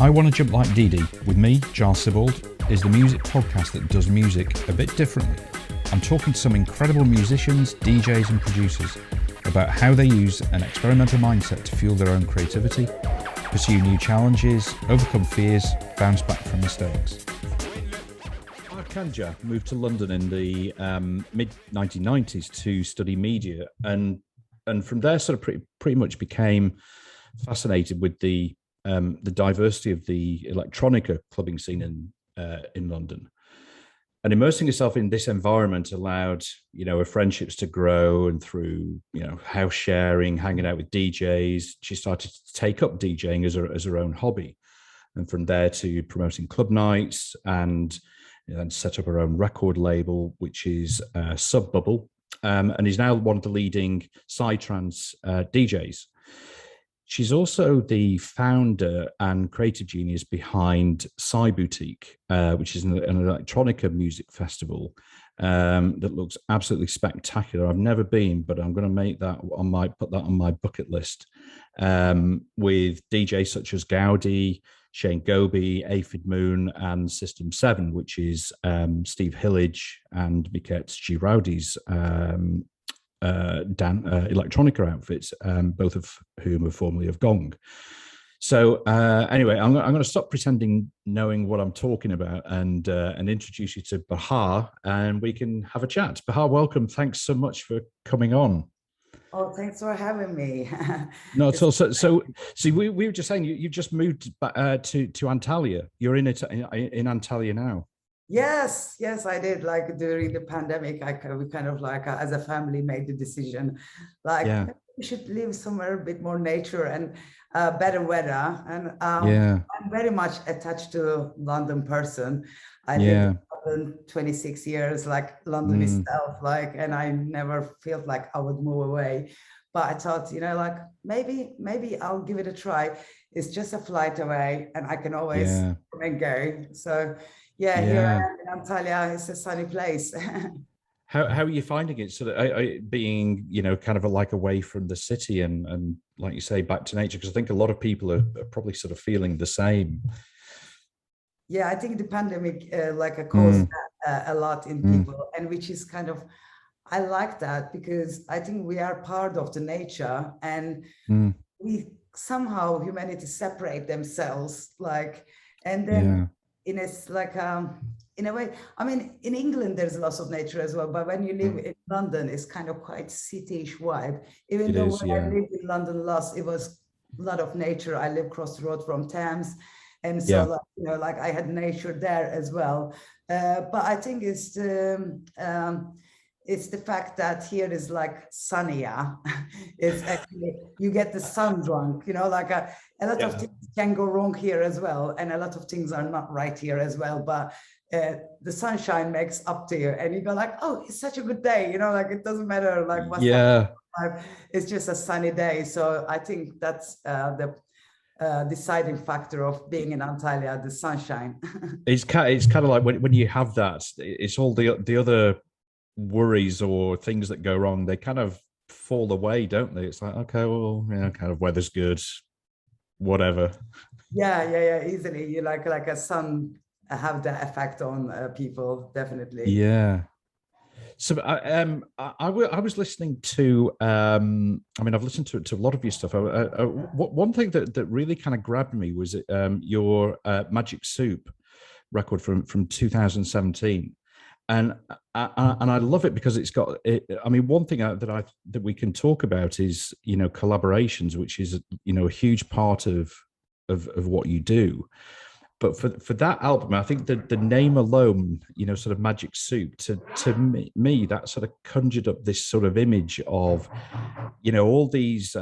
I Want to Jump Like Dee Dee, with me, Giles Sibbald, is the music podcast that does music a bit differently. I'm talking to some incredible musicians, DJs and producers about how they use an experimental mindset to fuel their own creativity, pursue new challenges, overcome fears, bounce back from mistakes. Bahar Canca moved to London in the mid-1990s to study media, and from there sort of pretty much became fascinated with the diversity of the electronica clubbing scene in London. And immersing yourself in this environment allowed, her friendships to grow, and through, house sharing, hanging out with DJs, she started to take up DJing as her own hobby. And from there to promoting club nights, and then set up her own record label, which is SubBubble, and is now one of the leading psy-trance DJs. She's also the founder and creative genius behind Boutique, which is an electronica music festival that looks absolutely spectacular. I've never been, but I'm going to put that on my bucket list, with DJs such as Gaudi, Shane Goby, Aphid Moon, and System 7, which is Steve Hillage and Miket Giraudi's electronica outfits, both of whom are formerly of Gong. So anyway, I'm going to stop pretending knowing what I'm talking about and introduce you to Bahar, and we can have a chat. Bahar, welcome. Thanks so much for coming on. Oh, thanks for having me. No, at all. So we were just saying you just moved back to Antalya. You're in Antalya now. Yes, I did. Like during the pandemic, we kind of like as a family made the decision, like we should live somewhere a bit more nature and better weather. And I'm very much attached to London person. I lived in London 26 years, like London itself, and I never felt like I would move away. But I thought, like maybe I'll give it a try. It's just a flight away, and I can always come and go. So. Yeah, here I am in Antalya. It's a sunny place. How are you finding it? Sort of being, kind of like away from the city and like you say, back to nature? Because I think a lot of people are probably sort of feeling the same. Yeah, I think the pandemic caused a lot in people, and which is kind of, I like that because I think we are part of the nature, and we somehow humanity separate themselves, and then. In a way, I mean, in England there's lots of nature as well, but when you live in London, it's kind of quite city-ish vibe. Even though when I lived in London last, it was a lot of nature. I live across the road from Thames, and so I had nature there as well. But I think it's the fact that here is like sunnier. It's actually, you get the sun drunk, a lot of things can go wrong here as well. And a lot of things are not right here as well. But the sunshine makes up to you, and you go like, oh, it's such a good day. It doesn't matter what's happening. It's just a sunny day. So I think that's the deciding factor of being in Antalya, the sunshine. It's kind of like when you have that, it's all the other worries or things that go wrong, they kind of fall away, don't they? It's like, okay, well, kind of weather's good, whatever. Yeah, easily. You like a sun have that effect on people, definitely. Yeah. So I was listening to I've listened to a lot of your stuff. One thing that really kind of grabbed me was your Magic Soup record from 2017. And I love it because it's got. One thing that we can talk about is collaborations, which is a huge part of what you do. But for that album, I think the name alone, sort of Magic Soup, to me that sort of conjured up this sort of image of, all these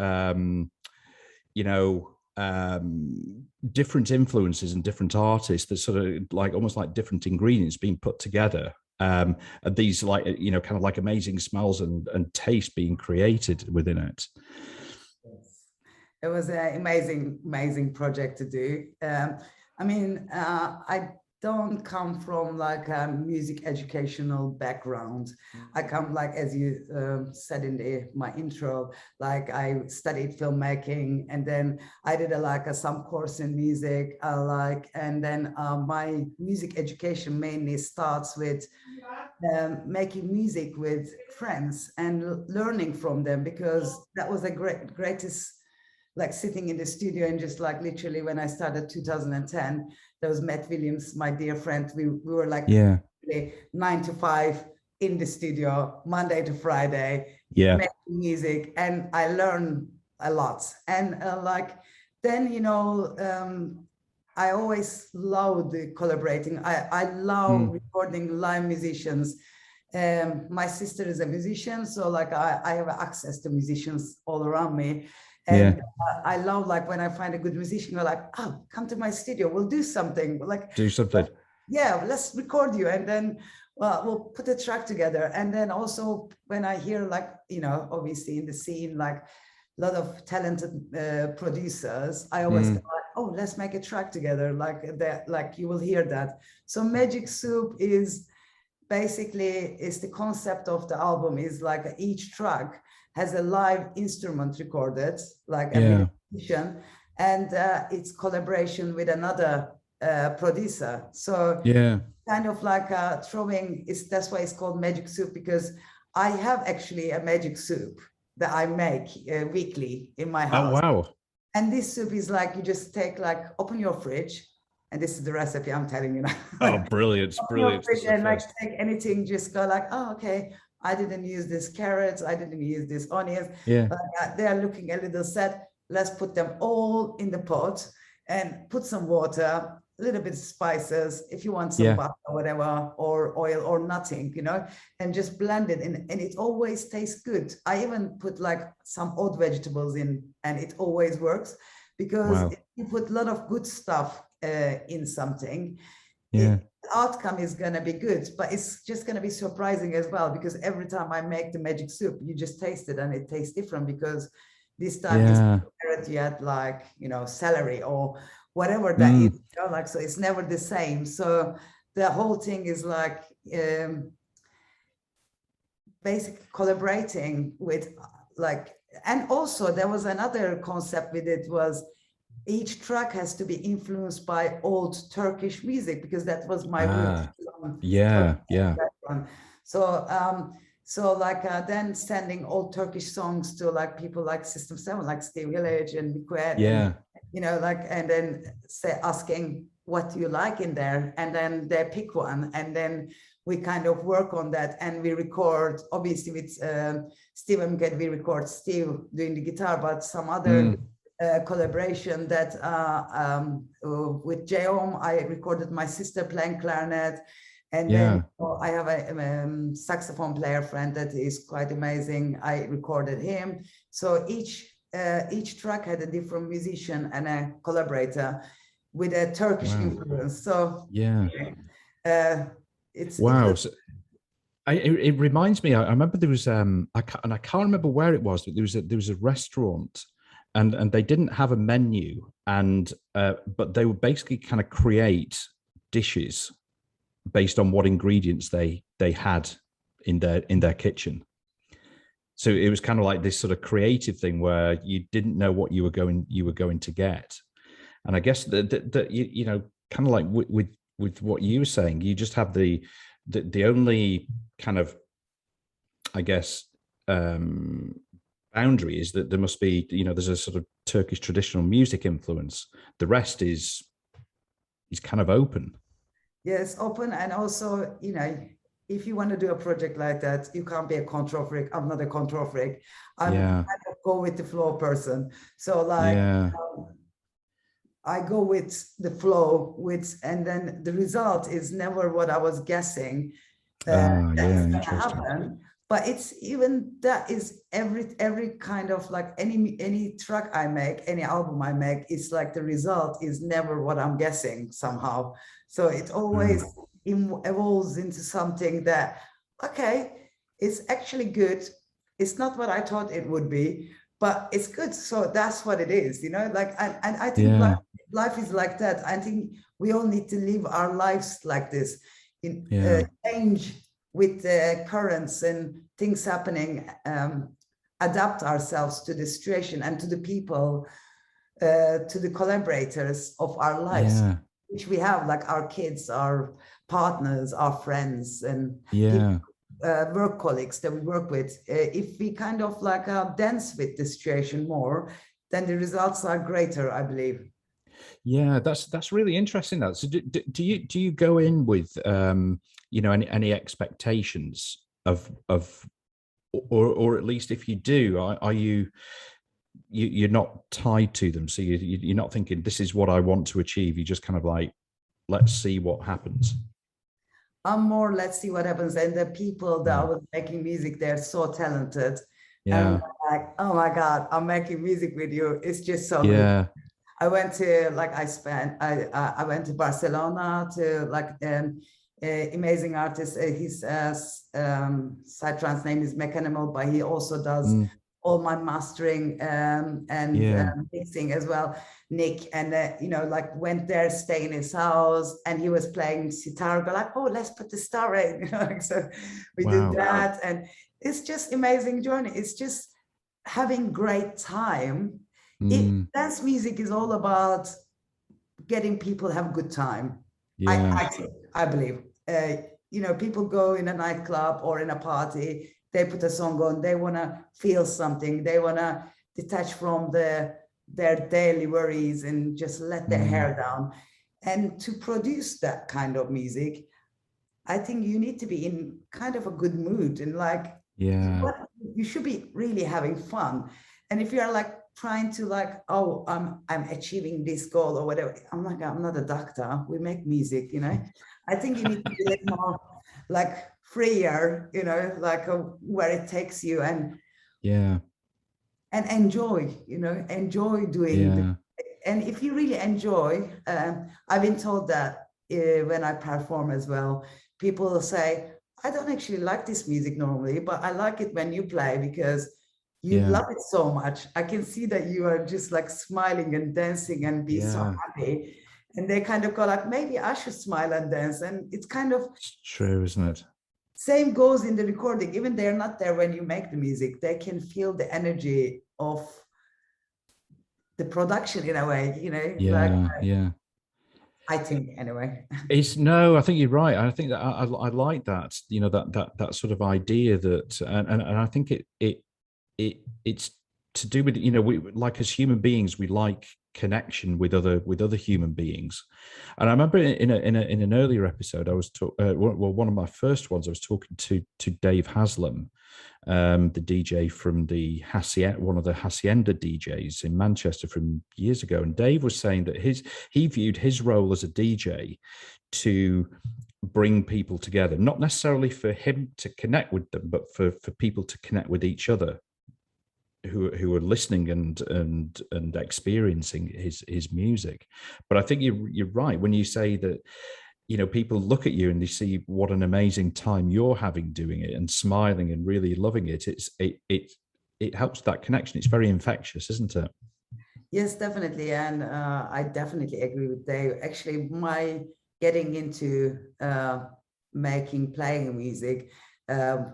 different influences and different artists that sort of like almost like different ingredients being put together. And these kind of like amazing smells and taste being created within it. It was an amazing project to do. I don't come from like a music educational background. I come like, as you said in my intro, like I studied filmmaking, and then I did some course in music, and then my music education mainly starts with making music with friends and learning from them, because that was the greatest, like sitting in the studio and just like literally when I started 2010, there was Matt Williams, my dear friend. We were like 9 to 5 in the studio, Monday to Friday, making music, and I learned a lot. And then, you know, I always loved collaborating. I love recording live musicians. My sister is a musician, so like I have access to musicians all around me. And I love like when I find a good musician, we're like, oh, come to my studio, we'll do something. Like do something. Yeah, let's record you, and then we'll put a track together. And then also when I hear like, you know, obviously in the scene, like a lot of talented producers, I always go like, oh, let's make a track together, like that, like you will hear that. So Magic Soup is basically the concept of the album is like each track has a live instrument recorded, like a musician, and it's collaboration with another producer. So kind of like throwing, that's why it's called Magic Soup, because I have actually a magic soup that I make weekly in my house. Oh, wow. And this soup is like, you just take like, open your fridge, and this is the recipe I'm telling you now. Oh, brilliant. Brilliant. And like take anything, just go like, oh, okay, I didn't use this carrots, I didn't use this onions. They are looking a little sad. Let's put them all in the pot and put some water, a little bit of spices, if you want some butter or whatever, or oil or nothing, you know, and just blend it in, and it always tastes good. I even put like some odd vegetables in, and it always works, because if you put a lot of good stuff in something, the outcome is going to be good, but it's just going to be surprising as well, because every time I make the magic soup, you just taste it and it tastes different, because this time it's you had like, you know, celery or whatever that is, you know, like, so it's never the same. So the whole thing is like basically collaborating with like, and also there was another concept with it, was each track has to be influenced by old Turkish music, because that was my background. So like then sending old Turkish songs to like people like System 7, like Steve Village and Bikuet, and, you know, like, and then asking what do you like in there, and then they pick one, and then we kind of work on that, and we record, obviously with Steve and Bikuet, we record Steve doing the guitar, but some other collaboration that with Jeom, I recorded my sister playing clarinet, and then I have a saxophone player friend that is quite amazing. I recorded him. So each track had a different musician and a collaborator with a Turkish influence. So it's So it reminds me. I remember there was I can't remember where it was, but there was a restaurant. And they didn't have a menu, and but they would basically kind of create dishes based on what ingredients they had in their kitchen. So it was kind of like this sort of creative thing where you didn't know what you were going to get. And I guess that you know, kind of like with what you were saying, you just have the only kind of, I guess, boundary is that there must be, you know, there's a sort of Turkish traditional music influence. The rest is kind of open. Yes, open. And also, you know, if you want to do a project like that, you can't be a control freak. I'm not a control freak. I'm kind of go with the flow person. So like I go with the flow and then the result is never what I was guessing that's gonna happen. But it's even that is every kind of like any track I make, any album I make, it's like the result is never what I'm guessing somehow. So it always evolves into something that, okay, it's actually good. It's not what I thought it would be, but it's good. So that's what it is, you know, like, and I think like life is like that. I think we all need to live our lives like this, in change with the currents and things happening, adapt ourselves to the situation and to the people, to the collaborators of our lives, which we have, like our kids, our partners, our friends, and people, work colleagues that we work with. If we kind of like dance with the situation more, then the results are greater, I believe. Yeah, that's really interesting. That so, do you go in with you know, any expectations of or at least if you do, are you're not tied to them, so you're not thinking this is what I want to achieve. You just kind of like, let's see what happens. I'm more, let's see what happens. And the people that I was making music, they're so talented. And like, oh my God, I'm making music with you. It's just so good. I went to, like, I went to Barcelona to, like, amazing artist. His psy-trance name is Mechanimal, but he also does all my mastering and mixing as well, Nick. And you know, like, went there, stay in his house, and he was playing sitar. Go like, oh, let's put the star in. You know, so we did that, and it's just amazing journey. It's just having great time. Dance music is all about getting people to have a good time. I believe. You know, people go in a nightclub or in a party, they put a song on, they want to feel something, they want to detach from their daily worries and just let their hair down. And to produce that kind of music, I think you need to be in kind of a good mood, and like, you should be really having fun. And if you're like trying to like, oh, I'm achieving this goal or whatever, I'm like, I'm not a doctor, we make music, you know. I think you need to be a little more like freer, you know, like where it takes you, and enjoy, you know, enjoy doing and if you really enjoy, I've been told that when I perform as well, people will say, I don't actually like this music normally, but I like it when you play because you love it so much. I can see that you are just like smiling and dancing and be so happy. And they kind of go like, maybe I should smile and dance. And it's kind of true, isn't it? Same goes in the recording. Even they're not there when you make the music, they can feel the energy of the production in a way, you know. I think anyway. I think you're right. I think that I like that, you know, that sort of idea that, and I think it's to do with, you know, we, like, as human beings, we like connection with other human beings. And I remember in an earlier episode, I was one of my first ones, I was talking to Dave Haslam, the DJ from the one of the Hacienda DJs in Manchester from years ago. And Dave was saying that he viewed his role as a DJ to bring people together, not necessarily for him to connect with them, but for people to connect with each other who are listening and experiencing his music. But I think you're right when you say that, you know, people look at you and they see what an amazing time you're having doing it and smiling and really loving it. It helps that connection. It's very infectious, isn't it? Yes, definitely. And I definitely agree with Dave. Actually, my getting into playing music,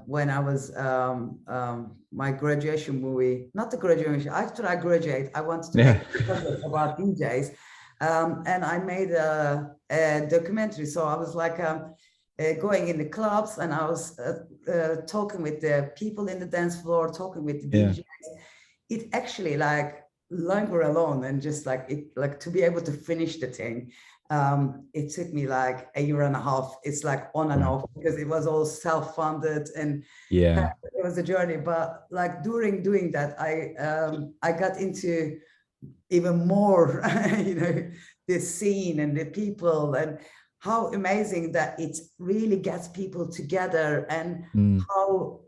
when I was my graduation movie, not the graduation, after I graduate, I wanted to make a project about DJs. And I made a documentary. So I was like going in the clubs, and I was talking with the people in the dance floor, talking with the DJs. It actually, like, longer alone, and just like it, like, to be able to finish the thing, it took me like a year and a half. It's like on and off, because it was all self-funded, and it was a journey. But like during doing that, I got into even more, you know, the scene and the people, and how amazing that it really gets people together, and how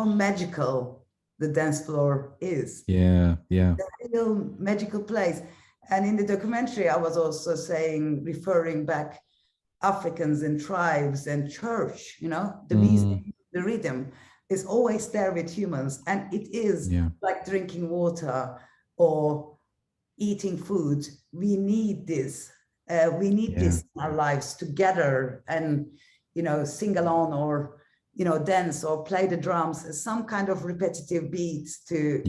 magical the dance floor is. It's a real magical place. And in the documentary, I was also referring back Africans and tribes and church, you know, the music, the rhythm is always there with humans. And it is like drinking water, or, eating food, we need this. We need this in our lives together, and sing along, or dance or play the drums, some kind of repetitive beats to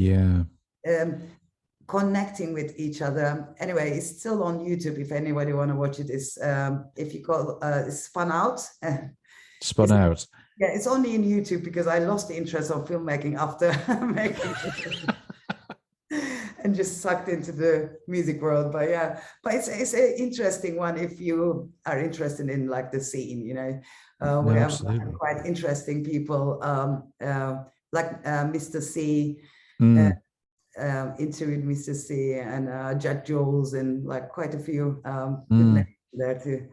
connecting with each other. Anyway, it's still on YouTube if anybody want to watch it. It's if you call Spun Out. Spun Out. Yeah, it's only in YouTube because I lost the interest of filmmaking after making it. And just sucked into the music world. But yeah, but it's an interesting one if you are interested in like the scene, we have quite interesting people like Mr. C, interviewed Mr. C and Jack Jules, and like quite a few good names there too.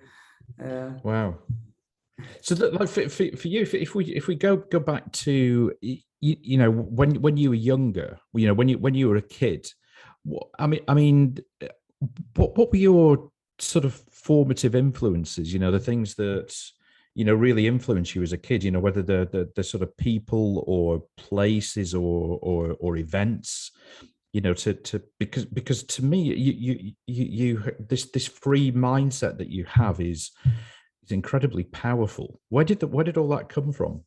Wow. So like for you, if we go back to when you were younger, when you were a kid, what were your sort of formative influences? The things that really influenced you as a kid. Whether the sort of people or places or events. Because to me, you this free mindset that you have is incredibly powerful. Where did all that come from?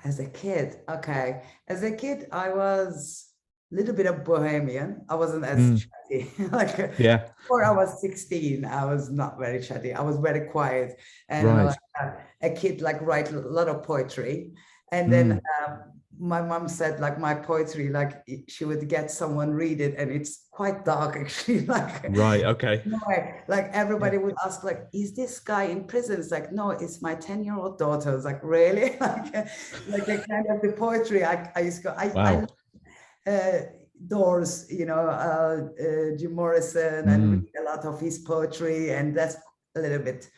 As a kid, okay. As a kid, I was a little bit of bohemian. I wasn't as chatty. Before I was 16, I was not very chatty. I was very quiet, and a kid like write a lot of poetry. And then my mom said like my poetry, like she would get someone read it, and it's quite dark actually. Like everybody would ask like, is this guy in prison? It's like, no, it's my 10-year-old daughter. It's like, really? like a kind of the poetry I used to go. Doors, Jim Morrison, and read a lot of his poetry, and that's a little bit,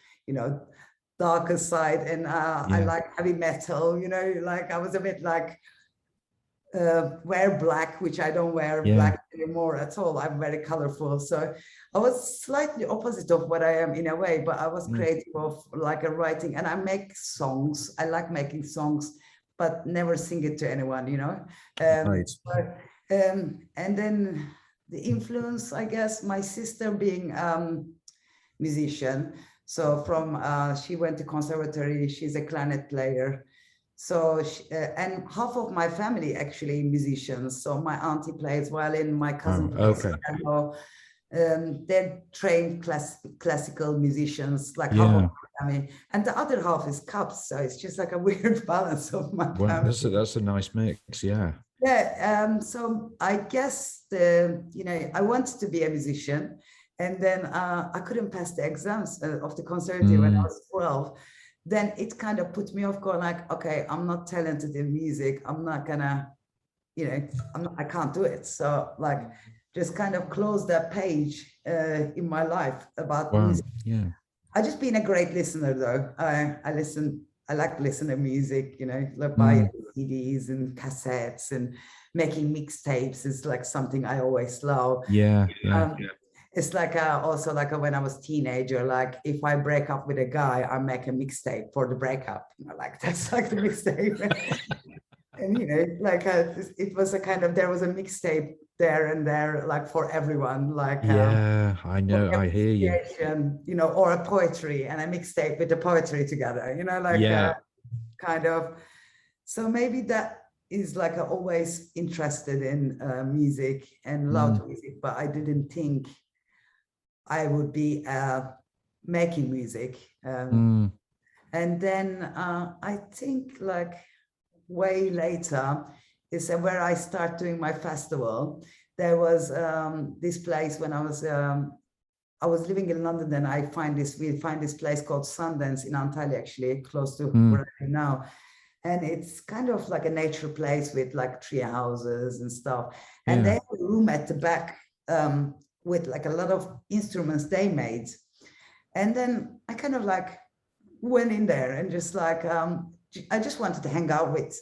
darker side. And I like heavy metal, like I was a bit like wear black, which I don't wear black anymore at all. I'm very colorful. So I was slightly opposite of what I am in a way, but I was creative of like a writing, and I make songs. I like making songs, but never sing it to anyone, and then the influence, I guess, my sister being musician. So she went to conservatory. She's a clarinet player. So and half of my family actually musicians. So my auntie plays violin, my cousin plays piano. They're trained classical musicians, like half of my family, and the other half is cups. So it's just like a weird balance of my family. That's a nice mix, yeah. Yeah. So I guess I wanted to be a musician, and then I couldn't pass the exams of the conservatory when I was 12. Then it kind of put me off, going like, okay, I'm not talented in music. I'm not gonna, I can't do it. So like, just kind of close that page in my life about music. Yeah. I just been a great listener though. I like listening to music, like buying CDs and cassettes and making mixtapes is like something I always love. Yeah. It's like also like when I was teenager, like if I break up with a guy, I make a mixtape for the breakup. Like that's like the mixtape. And like it was a kind of, there was a mixtape there and there, like for everyone. Like I know, I hear you. Or a poetry and a mixtape with the poetry together. Kind of. So maybe that is like I'm always interested in music and loved music, but I didn't think I would be making music. And then I think like way later is where I start doing my festival. There was this place when I was living in London, then we find this place called Sundance in Antalya, actually close to where I am now. And it's kind of like a nature place with like tree houses and stuff. And they have a room at the back with like a lot of instruments they made. And then I kind of like went in there and just like, I just wanted to hang out with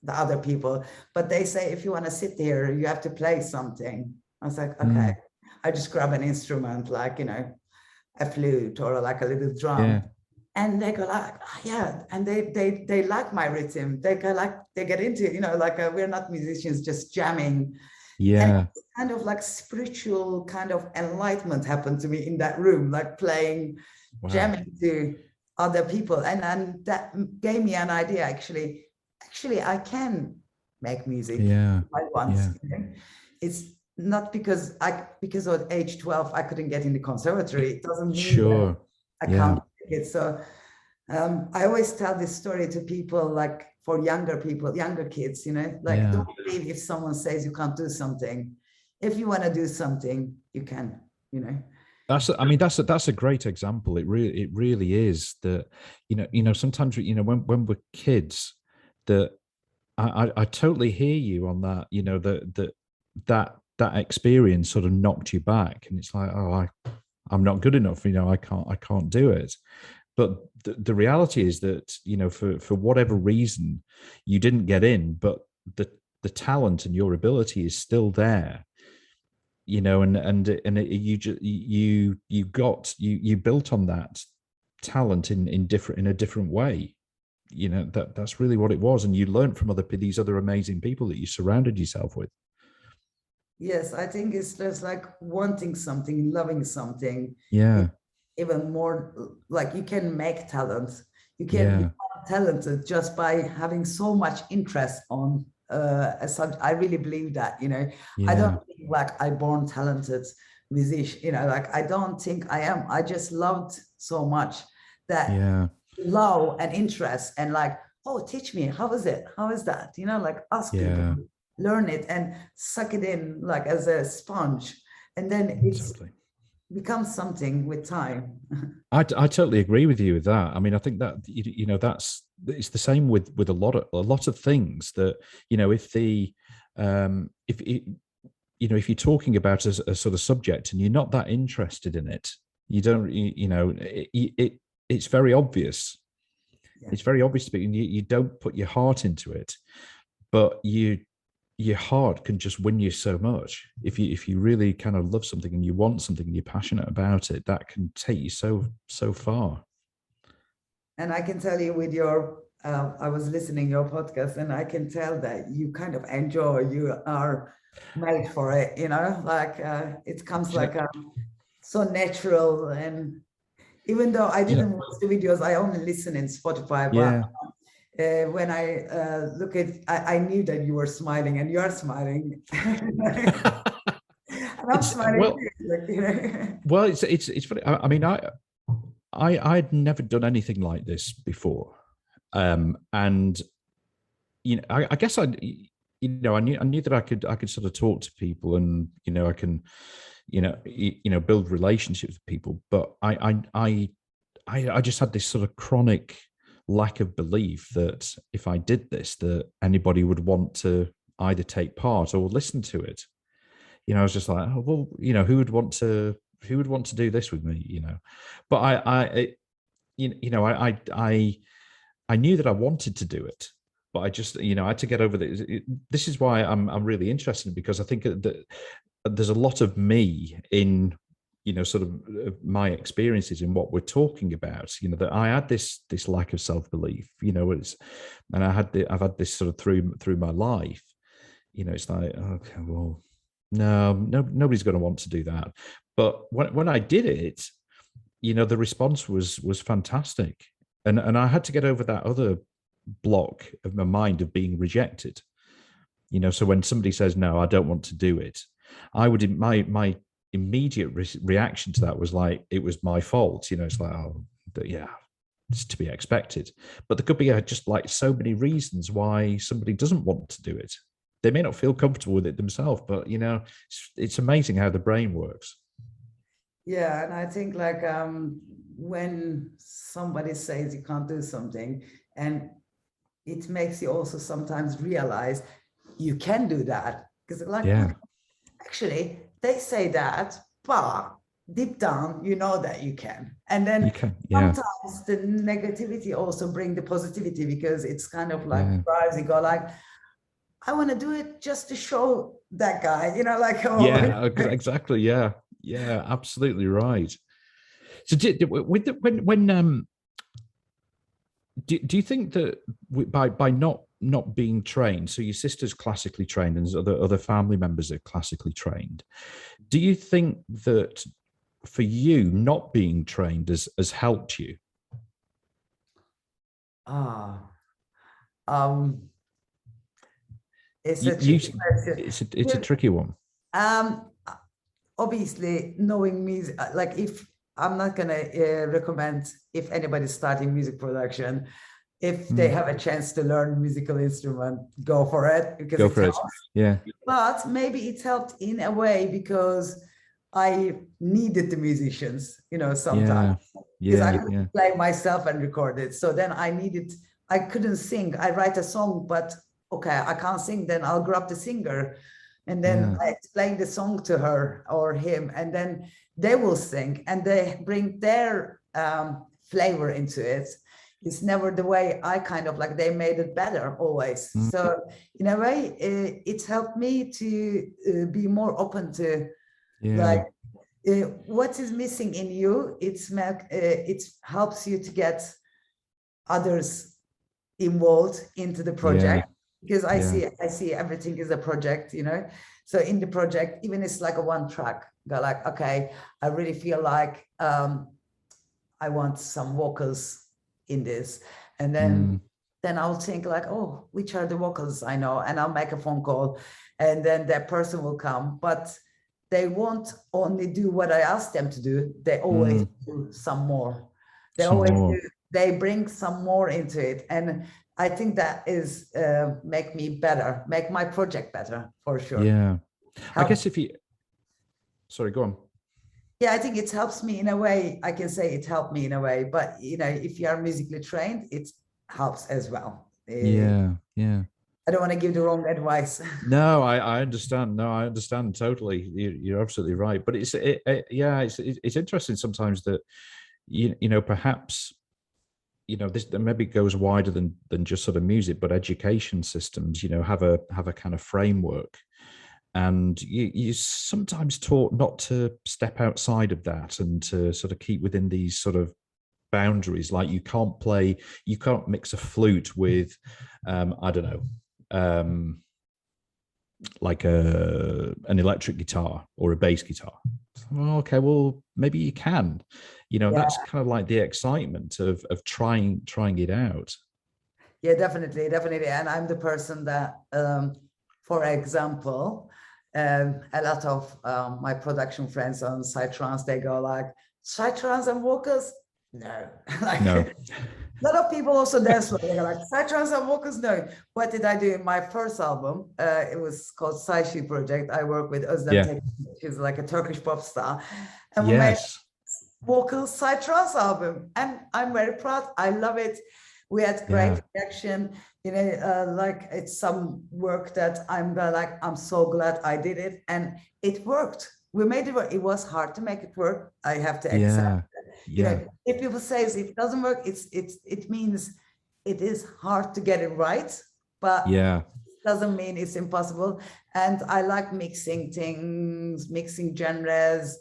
the other people, but they say, if you want to sit here, you have to play something. I was like, okay. I just grab an instrument, like, a flute or like a little drum. Yeah. And they go like, oh, yeah. And they like my rhythm. They go like, they get into, like we're not musicians just jamming. And Yeah. it's kind of like spiritual kind of enlightenment happened to me in that room, like playing, Wow. jamming to other people. And that gave me an idea, actually, I can make music Yeah. if I want. Yeah. You know? It's not because at age 12, I couldn't get in the conservatory. It doesn't mean that Sure. I Yeah. can't make it. So I always tell this story to people, like for younger people, younger kids, you know, like Yeah. don't believe if someone says you can't do something. If you want to do something, you can, you know. I mean, that's a great example. It really is that, sometimes, when we're kids, that I totally hear you on that, that experience sort of knocked you back, and it's like, oh, I'm not good enough, I can't do it. But the reality is that, for whatever reason, you didn't get in, but the talent and your ability is still there, you built on that talent in a different way. That's really what it was, and you learned from these other amazing people that you surrounded yourself with. Yes, I think it's just like wanting something, loving something. Yeah. It's even more like you can make talent. You can Yeah. become talented just by having so much interest on a subject. I really believe that, you know. I don't Yeah. think like I born talented musician, you know, like I don't think I am. I just loved so much that Yeah. love and interest and like, oh, teach me, how is it? How is that? You know, like ask people, Yeah. learn it and suck it in like as a sponge. And then it's Totally. becomes something with time. I totally agree with you with that. I mean, I think that it's the same with a lot of things that, if the if it, if you're talking about a sort of subject and you're not that interested in it, you don't it's very obvious. Yeah. It's very obvious to me, and you don't put your heart into it, but your heart can just win you so much. If you really kind of love something and you want something and you're passionate about it, that can take you so far. And I can tell you with your I was listening your podcast and I can tell that you kind of enjoy, you are made for it, you know, like it comes like so natural. And even though I you know didn't watch the videos, I only listen in Spotify, but yeah. when I look at, I knew that you were smiling and you are smiling. And I'm smiling Well, too, like, you know. well, it's funny. I mean, I'd never done anything like this before, and I guess I knew that I could sort of talk to people, and I can, build relationships with people, but I just had this sort of chronic lack of belief that if I did this, that anybody would want to either take part or listen to it. I was just like, oh, well, who would want to do this with me, but I knew that I wanted to do it, but I just, I had to get over this. This is why I'm really interested, because I think that there's a lot of me in, sort of my experiences in what we're talking about, that I had this lack of self-belief, and I've had this sort of through my life. It's like, okay, well, no, nobody's going to want to do that. But when I did it, the response was fantastic. And I had to get over that other block of my mind of being rejected. So when somebody says, no, I don't want to do it, my immediate reaction to that was like, it was my fault. It's like, oh, yeah, it's to be expected. But there could be just like so many reasons why somebody doesn't want to do it. They may not feel comfortable with it themselves, but it's amazing how the brain works. Yeah, and I think like when somebody says you can't do something, and it makes you also sometimes realize you can do that, because like, Yeah. actually they say that, but deep down you know that you can. And You then can. Yeah. sometimes the negativity also bring the positivity, because it's kind of like Yeah. drives you go like, I want to do it just to show that guy, like, oh. Yeah. Exactly. Yeah. Yeah. Absolutely right. So when do you think that by not not being trained, so your sister's classically trained and there's other family members that are classically trained. Do you think that for you, not being trained has helped you? Ah, um, it's a You tricky question. it's a tricky one. Um, Obviously, knowing music, like if I'm not gonna recommend if anybody's starting music production, if they have a chance to learn musical instrument, go for it because Go it for it. helps. Yeah. But maybe it helped in a way because I needed the musicians, sometimes because I couldn't play myself and record it. So then I couldn't sing. I write a song, but okay, I can't sing. Then I'll grab the singer and then I explain the song to her or him, and then they will sing and they bring their flavor into it. It's never the way I kind of like, they made it better always. So in a way, it's helped me to be more open to like what is missing in you. It helps you to get others involved into the project because I see everything is a project, So in the project, even it's like a one track, go like, okay, I really feel like I want some vocals in this, and then I'll think like, oh, which are the vocals I know, and I'll make a phone call, and then that person will come, but they won't only do what I ask them to do. They always do some more. They bring some more into it, and I think that is make my project better for sure. Yeah, I guess sorry, go on. Yeah, I think it helps me in a way. I can say it helped me in a way, but if you are musically trained, it helps as well. Yeah. I don't want to give the wrong advice. No, I understand. No, I understand totally. You're absolutely right. But it's interesting sometimes that perhaps this maybe goes wider than just sort of music, but education systems have a kind of framework, and you sometimes taught not to step outside of that and to sort of keep within these sort of boundaries. Like you can't mix a flute with I don't know, like an electric guitar or a bass guitar. Okay, well, maybe you can. That's kind of like the excitement of trying it out. Yeah, definitely. And I'm the person that, for example, a lot of my production friends on psy-trance, they go like, psy-trance and vocals? No. No. A lot of people also dance with it. They're like, psy-trance and vocals? No. What did I do in my first album? It was called Psy Project. I work with Özlem, who's like a Turkish pop star. And we made vocal psy-trance album. And I'm very proud. I love it. We had great reaction. Like it's some work that I'm so glad I did it. And it worked. We made it work. It was hard to make it work. I have to accept. If people say if it doesn't work, it means it is hard to get it right, but it doesn't mean it's impossible. And I like mixing things, mixing genres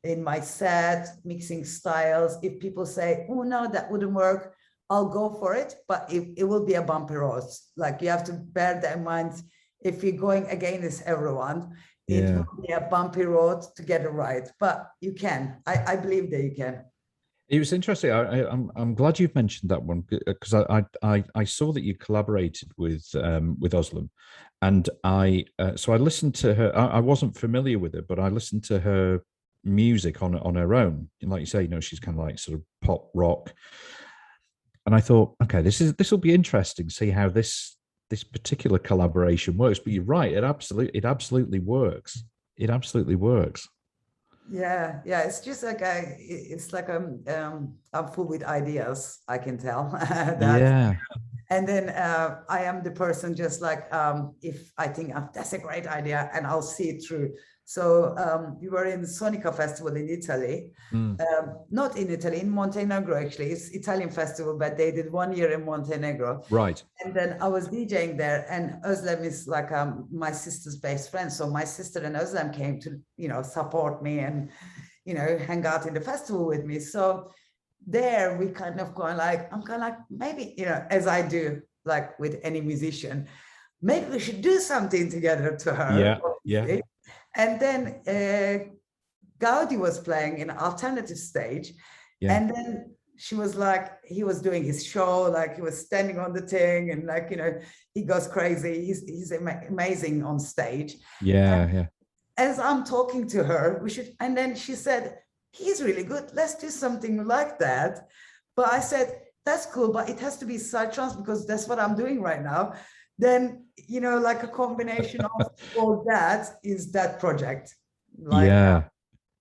in my set, mixing styles. If people say, oh no, that wouldn't work, I'll go for it, but it will be a bumpy road. Like you have to bear that in mind. If you're going against everyone, it will be a bumpy road to get it right, but you can. I believe that you can. It was interesting. I'm glad you've mentioned that one because I saw that you collaborated with Özlem, and so I listened to her. I wasn't familiar with her, but I listened to her music on her own. And like you say, she's kind of like sort of pop rock, and I thought, okay, this will be interesting. See how this particular collaboration works. But you're right; it absolutely works. It absolutely works. Yeah, it's just like I'm full with ideas, I can tell. And then I am the person just like if I think that's a great idea and I'll see it through. So we were in Sonica Festival in Italy, not in Italy, in Montenegro actually. It's Italian festival, but they did 1 year in Montenegro. Right. And then I was DJing there, and Özlem is like my sister's best friend. So my sister and Özlem came to support me and hang out in the festival with me. So there we kind of going like, I'm kind of like maybe as I do like with any musician, maybe we should do something together to her. Yeah, obviously. yeah. And then Gaudi was playing in an alternative stage. Yeah. And then she was like, he was doing his show, like he was standing on the thing and like, you know, he goes crazy. He's amazing on stage. Yeah, and yeah. As I'm talking to her, we should, and then she said, he's really good. Let's do something like that. But I said, that's cool, but it has to be psy-trance because that's what I'm doing right now. Then, you know, like a combination of all that is that project. Like, yeah.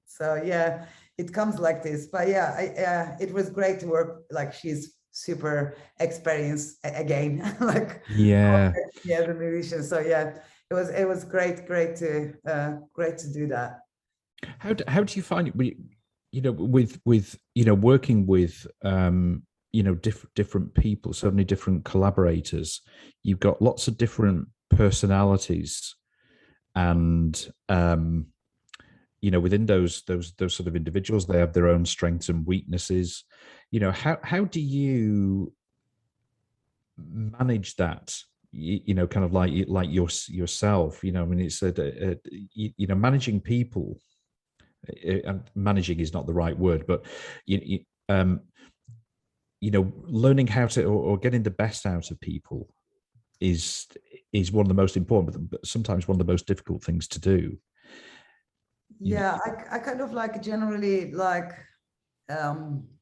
So yeah, it comes like this. But yeah, it was great to work. Like she's super experienced again. Like Yeah. Yeah, the musician. So yeah, it was great to do that. How do you find it? You know, with you know, working with you know, different people, so many different collaborators. You've got lots of different personalities, and you know, within those sort of individuals, they have their own strengths and weaknesses. You know, how do you manage that? You know, kind of like yourself. You know, I mean, it's you know, managing people. And managing is not the right word, but you know, learning how to or getting the best out of people is one of the most important, but sometimes one of the most difficult things to do. Yeah, I kind of like generally like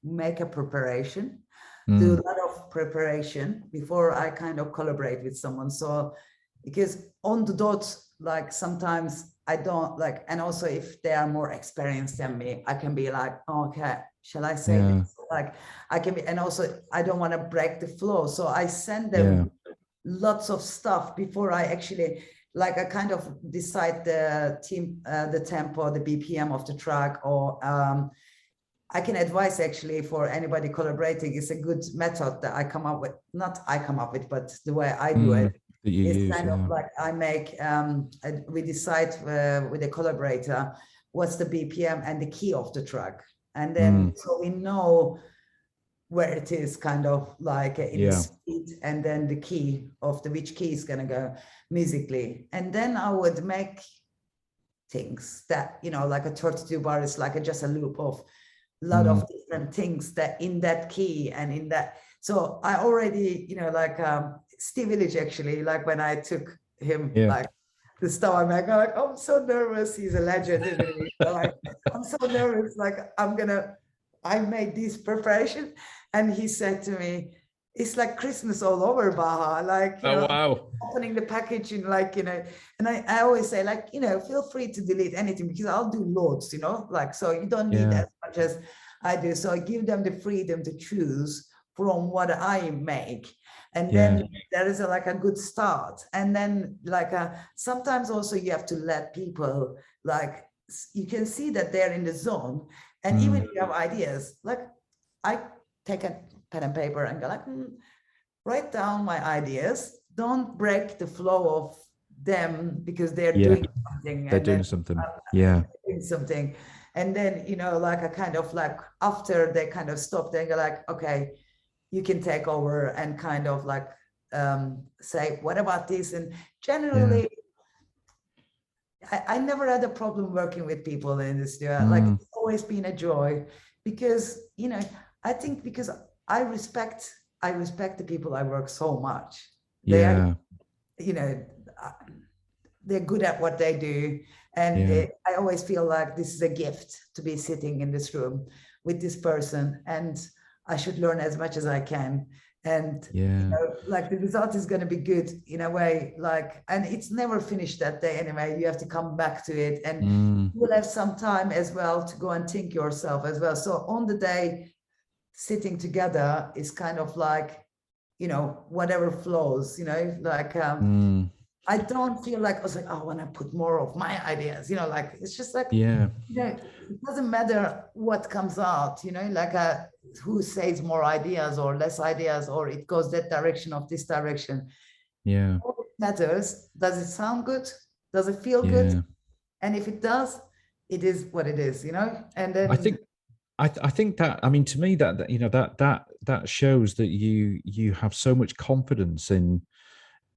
make a preparation, do a lot of preparation before I kind of collaborate with someone. So because on the dot, like sometimes I don't like, and also if they are more experienced than me, I can be like, oh, okay, shall I say this? Like I can be, and also I don't want to break the flow. So I send them lots of stuff before I actually, like I kind of decide the tempo, the BPM of the track, or I can advise actually for anybody collaborating. It's a good method that I come up with, not I come up with, but the way I do it. It's kind of like I make, we decide with a collaborator, what's the BPM and the key of the track. And then, so we know where it is kind of like in the speed, and then the key of which key is going to go musically. And then I would make things that, you know, like a 32 bar is like just a loop of a lot of different things that in that key and in that. So I already, you know, like Steve Village actually, like when I took him, like the stuff I'm like, oh, I'm so nervous. He's a legend, isn't he? Like, I'm so nervous. Like I made this preparation, and he said to me, it's like Christmas all over, Bahar. Like, you know, wow, opening the package and like, you know, and I always say like, you know, feel free to delete anything because I'll do loads, you know, like, so you don't need as much as I do. So I give them the freedom to choose from what I make. And then there is like a good start. And then like sometimes also you have to let people, like, you can see that they're in the zone. And even if you have ideas, like I take a pen and paper and go like, write down my ideas. Don't break the flow of them because they're doing something. They're doing something. Doing something. And then, you know, like a kind of like after they kind of stop, they go like, okay, you can take over and kind of like say, what about this? And generally, I never had a problem working with people in the studio. Like it's always been a joy because, you know, I think because I respect the people I work so much. They are, you know, they're good at what they do. And I always feel like this is a gift to be sitting in this room with this person, and I should learn as much as I can. And you know, like the result is going to be good in a way, like, and it's never finished that day anyway. You have to come back to it, and you will have some time as well to go and think yourself as well. So on the day, sitting together is kind of like, you know, whatever flows, you know, like I don't feel like I was like, oh, I want to put more of my ideas, you know, like it's just like, you know, it doesn't matter what comes out, you know, like who says more ideas or less ideas, or it goes that direction of this direction. All it matters, does it sound good? Does it feel good? And if it does, it is what it is, you know. And then I think that, I mean, to me, that you know, that shows that you have so much confidence in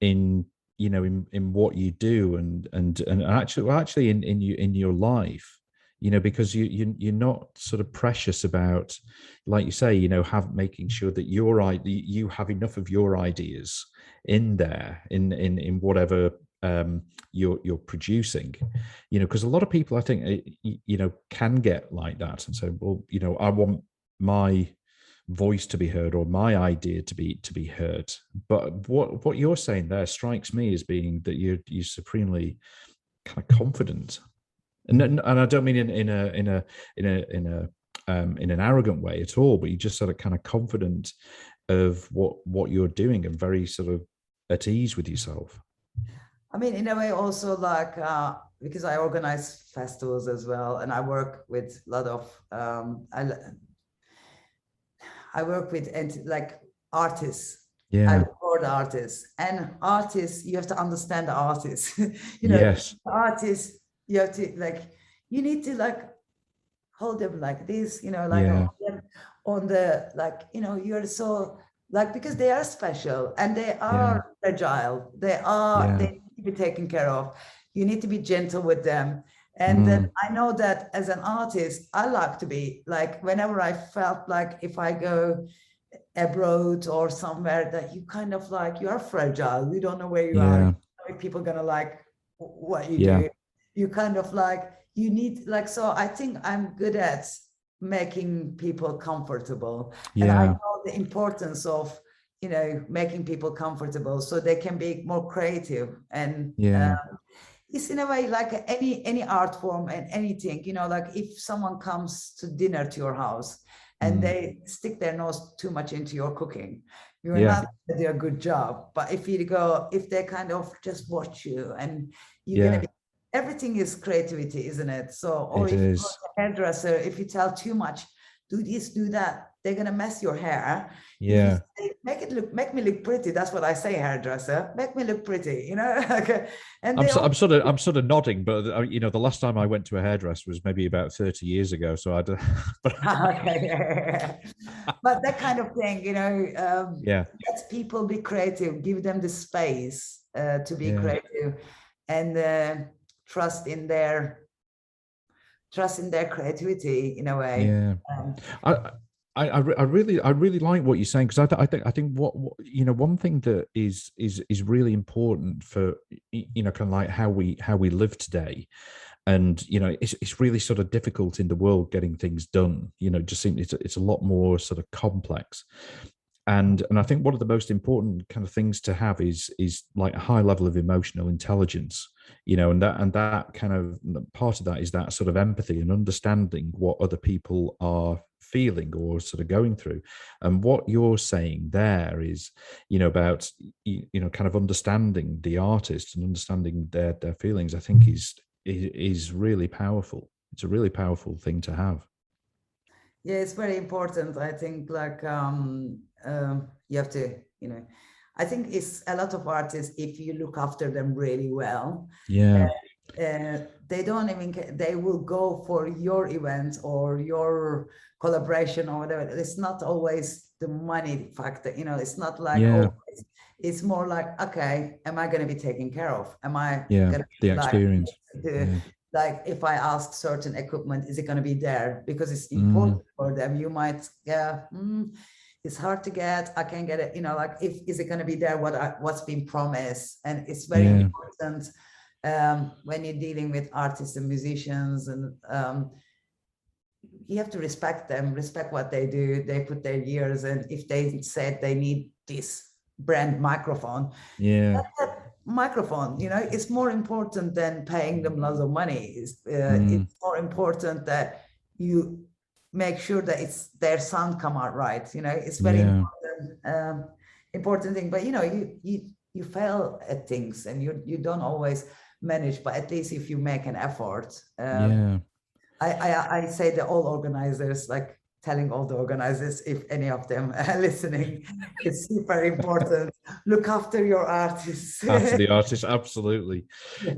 you know, in what you do, and actually, well, actually in your life, you know, because you're not sort of precious about, like you say, you know, have making sure that you have enough of your ideas in there, in whatever you're producing, you know, because a lot of people, I think, you know, can get like that and say, well, you know, I want my voice to be heard or my idea to be heard. But what you're saying there strikes me as being that you're supremely kind of confident, and I don't mean in an arrogant way at all, but you just sort of kind of confident of what you're doing and very sort of at ease with yourself. I mean, in a way, also like because I organize festivals as well, and I work with a lot of I work with like artists. I Yeah. record artists, and artists, you have to understand the artists. You know, Yes. the artists, you have to like, you need to like hold them like this, you know, like Yeah. hold them on the, like, you know, you're so like, because they are special and they Yeah. are fragile. They Yeah. need to be taken care of. You need to be gentle with them. And then Mm. I know that as an artist, I like to be like, whenever I felt like if I go abroad or somewhere, that you kind of like, you are fragile. You don't know where you are. You Yeah. don't know if people are going to like what you Yeah. do. You kind of like, you need like, so I think I'm good at making people comfortable. And I Yeah. know the importance of, you know, making people comfortable so they can be more creative. And Yeah. it's in a way like any art form and anything, you know, like if someone comes to dinner to your house and Mm. they stick their nose too much into your cooking, you're Yeah. not going to do a good job. But if you go, if they kind of just watch you and you're going to Yeah. be, everything is creativity, isn't it? So, or It if you go is. to a hairdresser, if you tell too much, do this, do that, they're going to mess your hair. If you Yeah. say, make me look pretty, that's what I say, hairdresser, make me look pretty, you know. And they all I'm sort of nodding, but you know, the last time I went to a hairdresser was maybe about 30 years ago. So I don't, but okay. But that kind of thing, you know, yeah. let people be creative, give them the space to be Yeah. creative, and trust in their creativity in a way. Yeah. Um, I, I really like what you're saying, because I think what you know, one thing that is really important for, you know, kind of like how we live today, and you know, it's really sort of difficult in the world getting things done. You know, just seems it's a lot more sort of complex, and I think one of the most important kind of things to have is like a high level of emotional intelligence, you know, and that kind of part of that is that sort of empathy and understanding what other people are feeling or sort of going through. And what you're saying there is, you know, about you know, kind of understanding the artist and understanding their feelings, I think is really powerful. It's a really powerful thing to have. yeah, it's very important. I think like you have to, you know, I think it's a lot of artists, if you look after them really well, Yeah. they don't even they will go for your event or your collaboration or whatever. It's not always the money factor, you know. It's not like Yeah. always, it's more like, okay, am I going to be taken care of? Am I Yeah. going to The be like experience. Yeah. like if I ask certain equipment, is it going to be there? Because it's Mm. important for them. You might, yeah, it's hard to get. I can get it, you know, like if is it going to be there? What's been promised? And it's very Yeah. important when you're dealing with artists and musicians, and you have to respect them, respect what they do. They put their years, and if they said they need this brand microphone, Yeah. microphone, you know, it's more important than paying them lots of money. Mm. It's more important that you make sure that it's their sound come out right, you know. It's very Yeah. important thing. But you know, you fail at things and you don't always manage, but at least if you make an effort, Yeah. I say that all organizers, like telling all the organizers, if any of them are listening, it's super important. Look after your artists. After the artist, absolutely.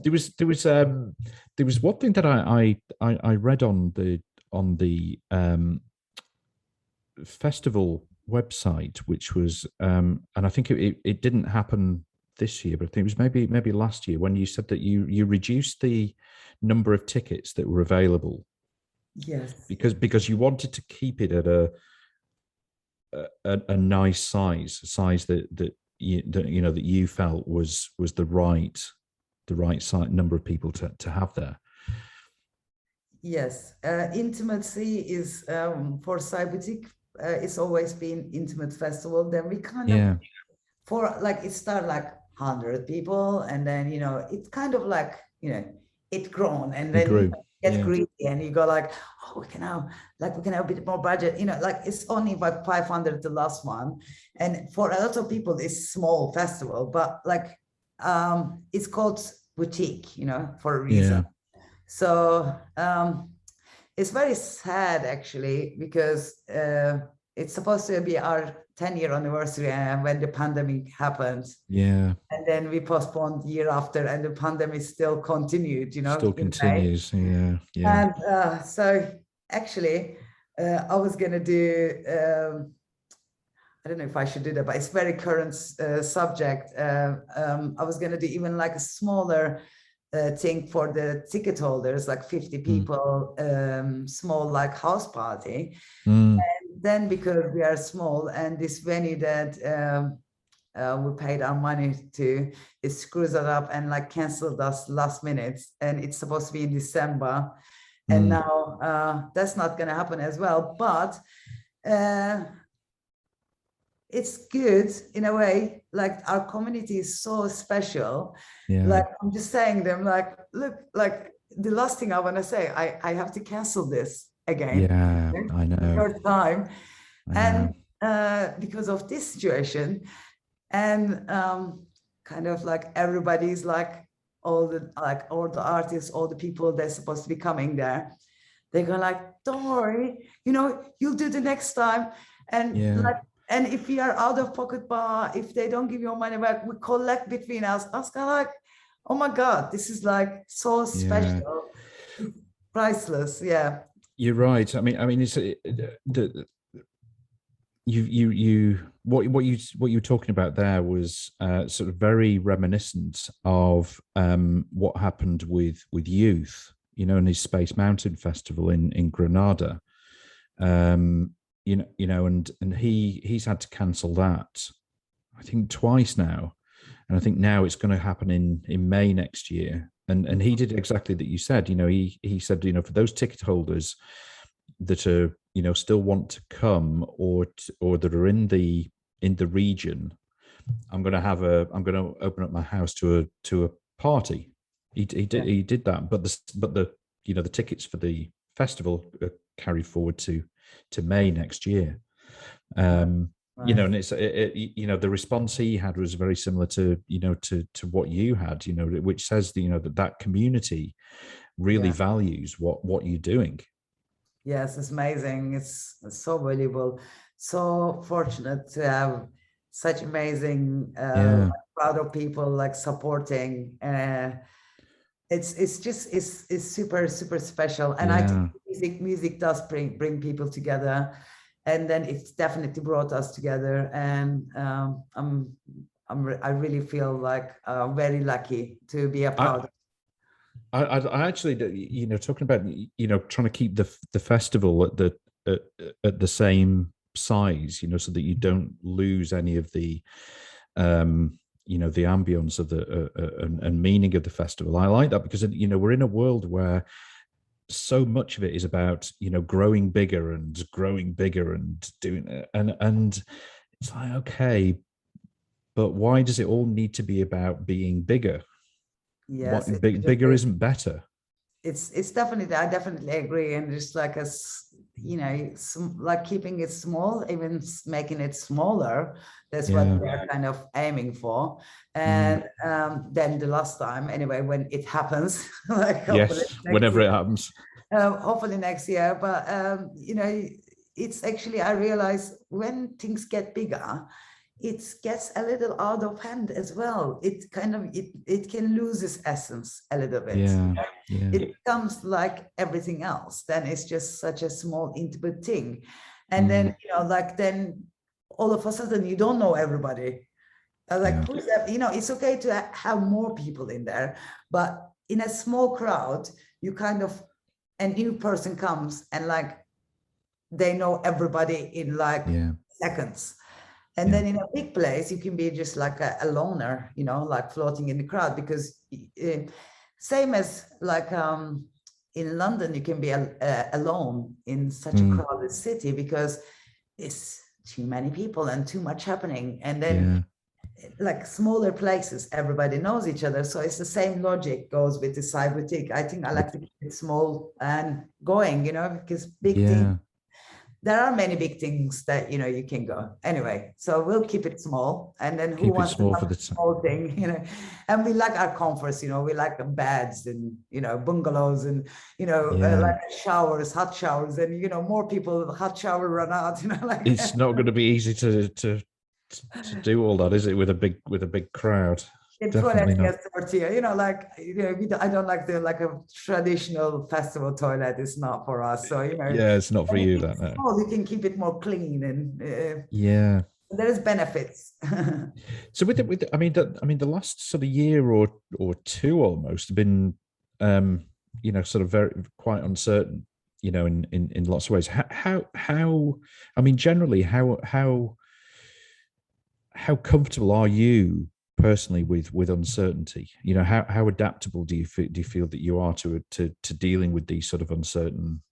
There was one thing that I read on the festival website, which was, and I think it didn't happen this year, but I think it was maybe last year, when you said that you reduced the number of tickets that were available. Yes. Because you wanted to keep it at a nice size that you felt was the right size number of people to have there. Yes, intimacy is for Psy-Boutique. It's always been intimate festival. Then we kind of for like it started like 100 people, and then it's kind of like it grown, and then grew. Get greedy, and you go like, oh, we can have a bit more budget, like it's only about 500 the last one, and for a lot of people it's small festival, but like it's called boutique, for a reason. So it's very sad actually, because it's supposed to be our 10-year anniversary, and when the pandemic happened, and then we postponed year after, and the pandemic still continued, still continues. And so actually I was gonna do I don't know if I should do that, but it's very current subject. I was gonna do even like a smaller thing for the ticket holders, like 50 people, small like house party. And then because we are small, and this venue that we paid our money to, it screws it up and like canceled us last minute, and it's supposed to be in December, and now that's not going to happen as well. But it's good in a way, like our community is so special. Like I'm just saying them like, look, like the last thing I want to say, I have to cancel this again. I know. Third time. And because of this situation, and kind of like everybody's like all the artists, all the people that's supposed to be coming there, they go like, don't worry, you'll do the next time. And like, and if we are out of pocket bar, if they don't give your money back, we collect between us. I was kind of like, oh my God, this is like so special, priceless. You're right. I mean, it's what you're talking about there was sort of very reminiscent of what happened with Youth, in his Space Mountain Festival in Granada. And he's had to cancel that, I think, twice now, and I think now it's going to happen in May next year. And he did exactly that you said. He said, for those ticket holders that are still want to come or that are in the region, I'm going to open up my house to a party. He did that, but the tickets for the festival are carried forward to May next year. And it's the response he had was very similar to what you had, which says that community really values what you're doing. Yes, it's amazing. It's so valuable. So fortunate to have such amazing crowd of people like supporting. It's super special, and I think music does bring people together, and then it's definitely brought us together. And I really feel like very lucky to be a part of. I actually, talking about trying to keep the festival at the same size, so that you don't lose any of the the ambience of the and meaning of the festival. I like that because we're in a world where so much of it is about growing bigger and doing it, and it's like, okay, but why does it all need to be about being bigger? Yes, bigger isn't better. It's definitely, I definitely agree, and just like like keeping it small, even making it smaller. That's what we're kind of aiming for. And then the last time, anyway, when it happens, like whenever it happens, hopefully next year. But it's actually, I realize when things get bigger, it gets a little out of hand as well. It kind of it can lose its essence a little bit. It becomes like everything else. Then it's just such a small, intimate thing. And then, like then all of a sudden you don't know everybody. Like, who's that? It's okay to have more people in there, but in a small crowd, you kind of, a new person comes and like, they know everybody in like seconds. And then in a big place, you can be just like a loner, like floating in the crowd, because same as like in London, you can be alone in such a crowded city because it's too many people and too much happening. And then like smaller places, everybody knows each other. So it's the same logic goes with the cybertic. I think I like to keep it small and going, because big things, there are many big things that, you can go. Anyway, so we'll keep it small. And then who wants to have a small thing, and we like our comforts, we like beds and, bungalows and, like showers, hot showers, and, more people, hot shower run out, like. It's not going to be easy to do all that, is it, with a big crowd? Definitely not. Like, I don't like a traditional festival toilet. It's not for us. So, it's not for you, that. No. You can keep it more clean and there's benefits. So with the last sort of year or two almost have been, sort of quite uncertain, in lots of ways. How generally, how comfortable are you personally with uncertainty? How adaptable do you feel that you are to dealing with these sort of uncertain,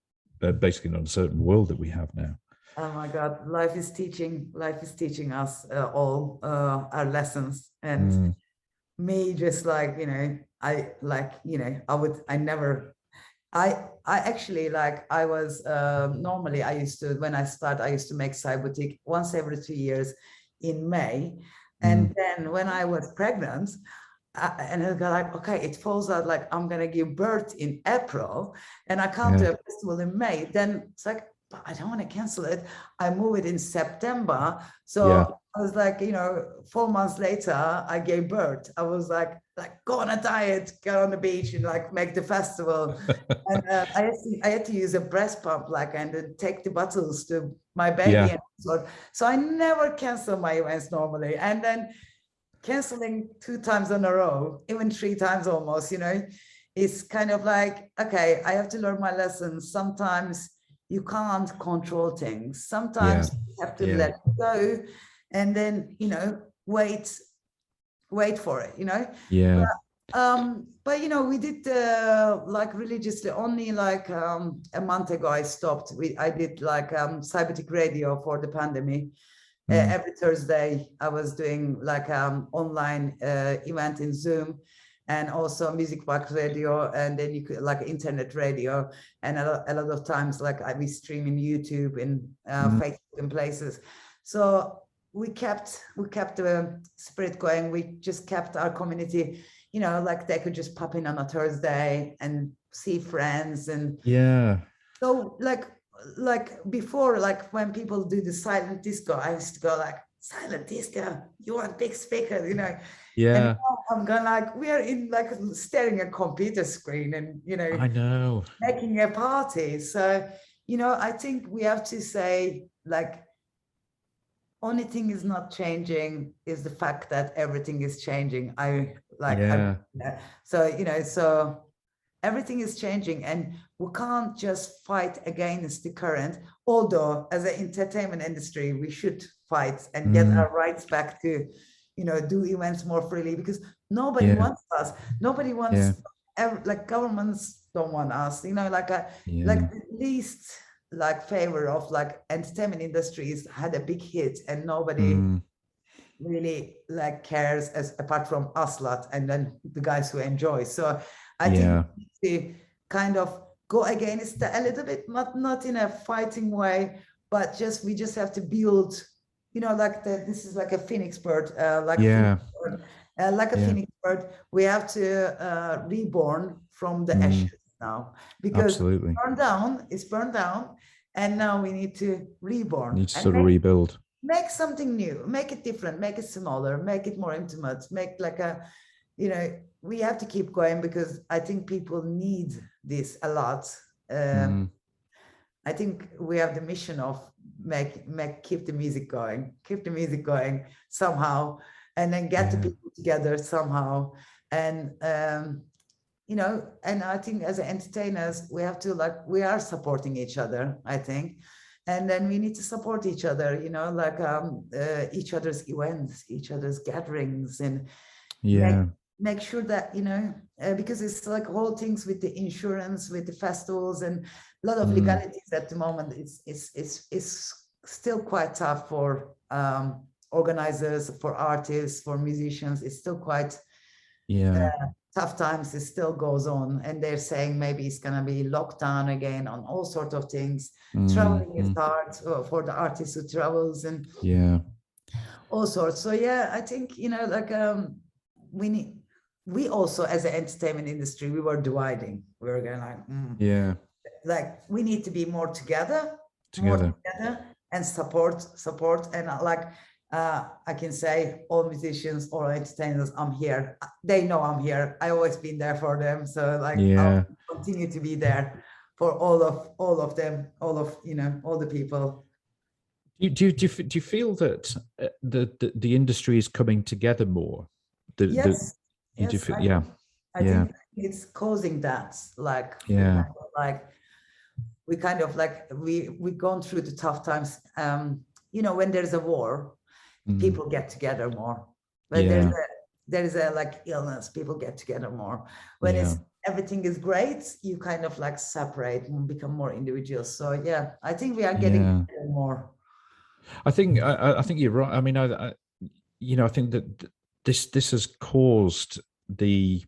basically an uncertain world that we have now? Oh my God, life is teaching us all our lessons. And me, just like, I actually, like, I was normally I used to make cybertic once every 2 years in May. And then when I was pregnant, and I got like, okay, it falls out like I'm going to give birth in April and I can't do a festival in May. Then it's like, but I don't want to cancel it. I move it in September. So I was like, 4 months later, I gave birth. I was like go on a diet, go on the beach and like make the festival. And I had to use a breast pump, like, and then take the bottles to my baby. So I never cancel my events normally. And then canceling 2 times in a row, even 3 times almost, it's kind of like, okay, I have to learn my lessons. Sometimes you can't control things. Sometimes you have to let go and then, wait for it, But we did like religiously only like a month ago I stopped. I did like cybertic radio for the pandemic. Every Thursday I was doing like online event in Zoom, and also music box radio, and then you could like internet radio, and a lot of times like we stream in YouTube and Facebook and places. So we kept the spirit going. We just kept our community, like they could just pop in on a Thursday and see friends. And so like before, like when people do the silent disco, I used to go like, silent disco, you want big speakers, And now I'm going like, we are in like staring at a computer screen and, I know, making a party. So, I think we have to say like, only thing is not changing is the fact that everything is changing. So everything is changing and we can't just fight against the current, although as an entertainment industry we should fight and get our rights back to do events more freely, because nobody wants us, nobody wants like governments don't want us, like the least like favor of like entertainment industries had a big hit and nobody really like cares, as apart from us lot and then the guys who enjoy. So I think to kind of go against a little bit, not in a fighting way, but we just have to build, like this is like a phoenix bird, like a phoenix bird. We have to reborn from the ashes now, because it's burned down, and now we need to reborn. Need to sort of rebuild. Make something new, make it different, make it smaller, make it more intimate, make like a, we have to keep going, because I think people need this a lot. I think we have the mission of keep the music going somehow, and then get the people together somehow. And you know, and I think as entertainers, we have to, like, we are supporting each other, I think. And then we need to support each other, you know, like each other's events, each other's gatherings, and make sure that, you know, because it's like whole things with the insurance, with the festivals, and a lot of legalities at the moment. It's still quite tough for organizers, for artists, for musicians. It's still quite tough times. It still goes on, and they're saying maybe it's gonna be lockdown again on all sorts of things. Traveling is hard for the artist who travels, and all sorts. So yeah, I think, you know, like we also, as an entertainment industry, we were dividing. We were going like like we need to be more together and support, and like I can say all musicians or entertainers, I'm here. They know I'm here. I always been there for them. So like I'll continue to be there for all of them, all of, you know, all the people. Do you feel that the industry is coming together more? Yes. Do you feel, I think it's causing that, like we kind of like we've gone through the tough times. You know, when there's a war, people get together more. When there's a like illness, people get together more. When it's everything is great, you kind of like separate and become more individuals. So yeah, I think we are getting more. I think you're right. I mean, you know, I think that this has caused the,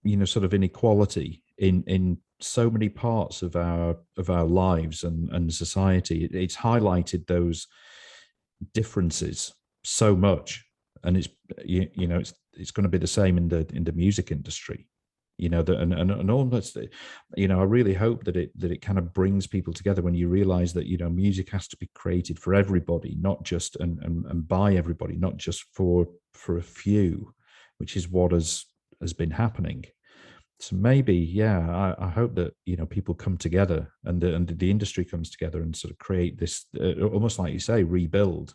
you know, sort of inequality in so many parts of our lives and society. It's highlighted those differences so much, and it's you know, it's going to be the same in the music industry. You know, that and almost, you know, I really hope that it kind of brings people together when you realize that, you know, music has to be created for everybody, not just and by everybody, not just for a few, which is what has been happening. So maybe, I hope that, you know, people come together and the industry comes together and sort of create this almost like you say, rebuild.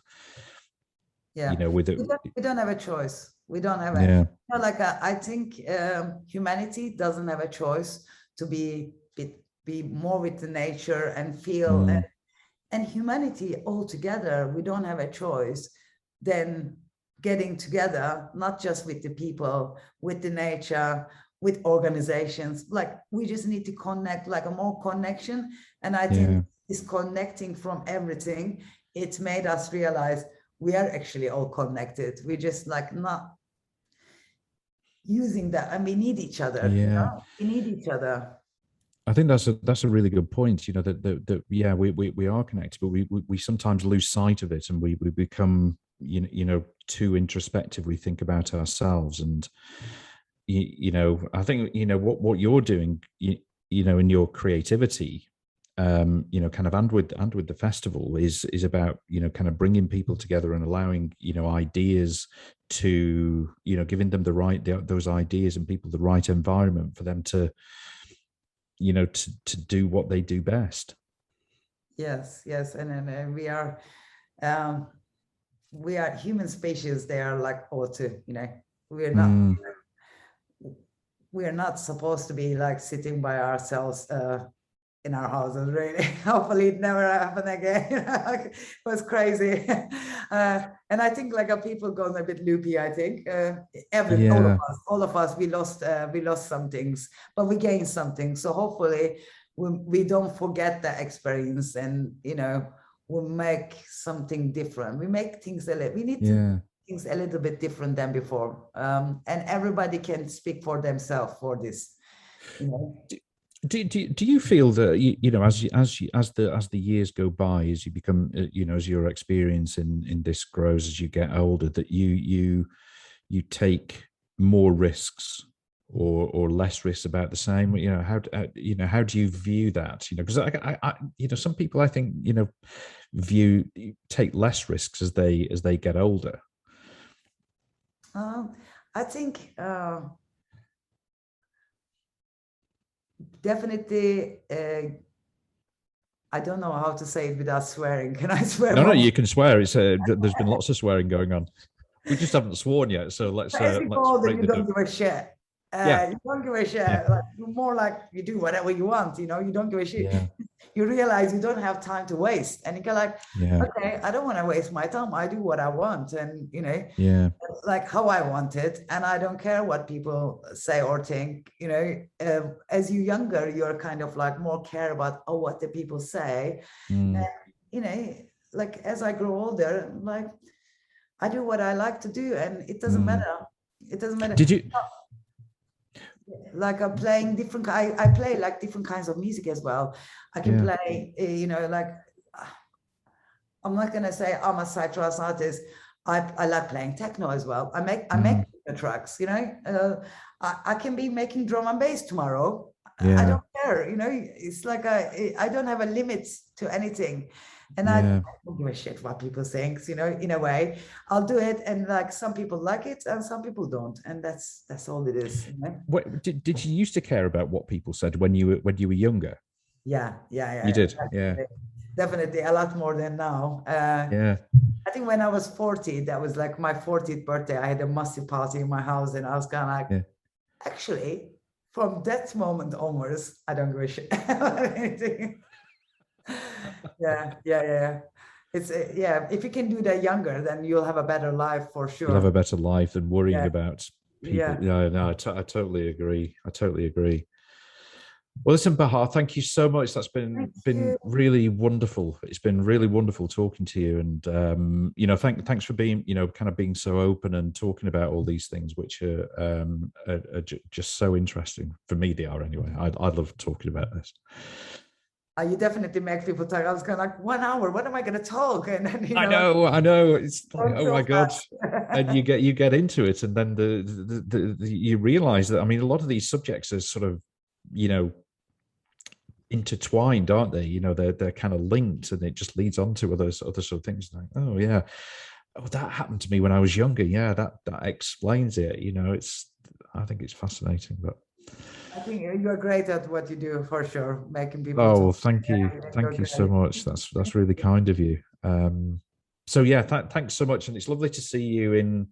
Yeah, you know, with it, we don't have a choice. We don't have a, you know, like I think humanity doesn't have a choice to be more with the nature and feel, and humanity all together. We don't have a choice then getting together, not just with the people, with the nature, with organizations. Like we just need to connect, like a more connection. And I think this connecting from everything, it's made us realize we are actually all connected. We just like not using that, and we need each other. You know? We need each other. I think that's a really good point. You know, that we are connected, but we sometimes lose sight of it, and we become, you know, too introspective. We think about ourselves, and you know, I think, you know, what you're doing, you know, in your creativity, you know, kind of, and with the festival is about, you know, kind of bringing people together and allowing, you know, ideas to, you know, giving them those ideas and people the right environment for them to, you know, to do what they do best. Yes, and we are human species. They are like auto, you know, we're not supposed to be like sitting by ourselves in our houses, really. Hopefully it never happen again. It was crazy. And I think like people gone a bit loopy, I think. All of us, we lost some things, but we gained something. So hopefully we don't forget that experience, and, you know, we'll make something different. We make things we need to things a little bit different than before. And everybody can speak for themselves for this, you know. Do you feel that, you know, as the years go by, as you become, you know, as your experience in this grows, as you get older, that you take more risks or less risks about the same? You know, how do you view that? You know, because I you know, some people, I think, you know, take less risks as they get older. I think definitely I don't know how to say it without swearing. Can I swear? No, you can swear. It's there's been lots of swearing going on. We just haven't sworn yet, so let's break you the don't give a shit. Yeah. You don't give a shit. Like, more like you do whatever you want, you know, you don't give a shit. Yeah. You realize you don't have time to waste. And you go like, okay, I don't want to waste my time. I do what I want. And, you know, like how I want it. And I don't care what people say or think, you know, as you're younger, you're kind of like more care about, what the people say. And, you know, like as I grow older, like I do what I like to do, and it doesn't matter. It doesn't matter. Did you? Like I'm playing different. I play like different kinds of music as well. I can play, you know, like I'm not gonna say I'm a psy-trance artist. I like playing techno as well. I make techno tracks. You know, I can be making drum and bass tomorrow. I don't care. You know, it's like I don't have a limit to anything. And I don't give a shit what people think, you know, in a way. I'll do it, and like some people like it and some people don't. And that's all it is. You know? What, did you used to care about what people said when you were younger? Yeah. You did, definitely a lot more than now. I think when I was 40, that was like my 40th birthday. I had a massive party in my house, and I was kind of like, actually, from that moment onwards, I don't give a shit about anything. It's if you can do that younger, then you'll have a better life for sure. You'll have a better life than worrying about people. No, I totally agree. Well, listen, Bahar, thank you so much. That's been really wonderful. It's been really wonderful talking to you, and you know, thanks for being, you know, kind of being so open and talking about all these things, which are just so interesting. For me, they are anyway. I love talking about this. You definitely make people talk. I was kind of like, 1 hour, what am I going to talk? And then, you know, I know. It's like, oh my God. And you get into it, and then the you realize that, I mean, a lot of these subjects are sort of, you know, intertwined, aren't they? You know, they're kind of linked, and it just leads on to other sort of things. Like, oh yeah, that happened to me when I was younger. Yeah, that explains it. You know, I think it's fascinating, but. I think you're great at what you do, for sure, making people. Oh, well, thank you so much. That's really kind of you. So yeah, thanks so much, and it's lovely to see you in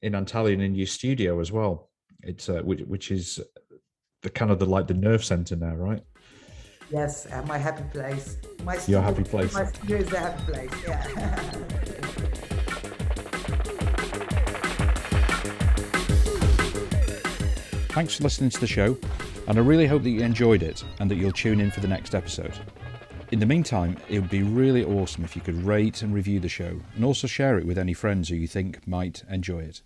Antalya and in your studio as well. It's which is the kind of the nerve center now, right? Yes, my happy place. Your happy place. My studio is the happy place. Yeah. Thanks for listening to the show, and I really hope that you enjoyed it and that you'll tune in for the next episode. In the meantime, it would be really awesome if you could rate and review the show, and also share it with any friends who you think might enjoy it.